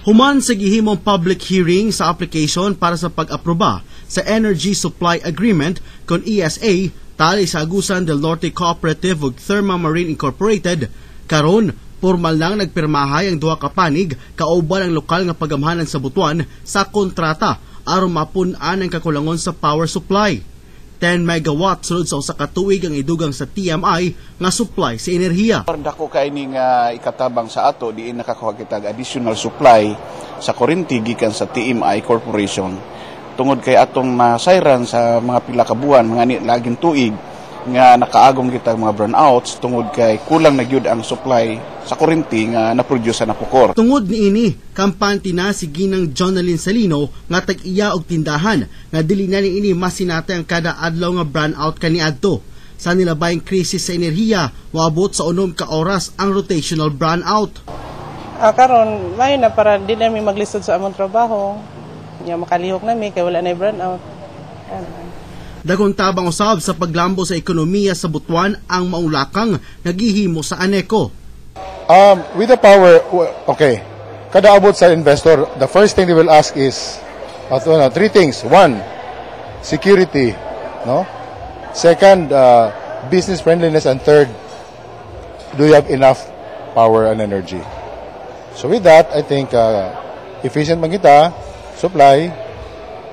Human sa gihimong public hearing sa application para sa pag-aproba sa Energy Supply Agreement kon ESA tali sa Agusan del Norte Cooperative ug Therma Marine Incorporated. Karon, formal nang nagpirmahay ang duha ka panig kauban ang lokal nga pagamhanan sa Butuan sa kontrata aron mapun-an ang kakulangon sa power supply. 10 megawatt sulod sa usa ka tuig ang idugang sa TMI nga supply sa enerhiya. Dako kay ning ikatabang sa ato diin nakakuha kita additional supply sa kuryente gikan sa TMI Corporation. Tungod kay atong nasayran sa mga pila ka buwan mga laging tuig nga nakaagong kita mga brownouts tungod kay kulang na gyud ang supply sa kuryente nga na-produce sa napukor. Tungod niini, kampante na si Ginang Jonalyn Salino nga tag-iya og tindahan nga dili na niini masinate ang kada adlaw nga brownout kaniadto. Sa nilabayng krisis sa enerhiya, moabot sa 6 ka oras ang rotational brownout. Karon may na para di na mi maglisod sa among trabaho. Nya makalihok na mi kay wala na brownout. Dagong tabang usab sa paglambo sa ekonomiya sa Butuan ang maulakang nagihimo sa ANECO. With the power, okay, kada abot sa investor, the first thing they will ask is 3 things. 1, security, no? Second, business friendliness, and third, do you have enough power and energy? So with that, I think efficient man kita, supply,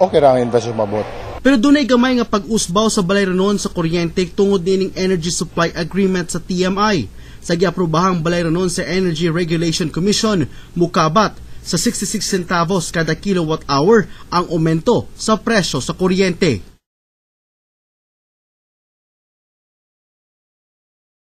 okay ra ang investor mabot. Pero dunay gamay nga pag-usbaw sa balay ranon sa kuryente tungod nining Energy Supply Agreement sa TMI. Sa giaprobahang balay ranon sa Energy Regulation Commission, mukabat sa 66 centavos kada kilowatt hour ang aumento sa presyo sa kuryente.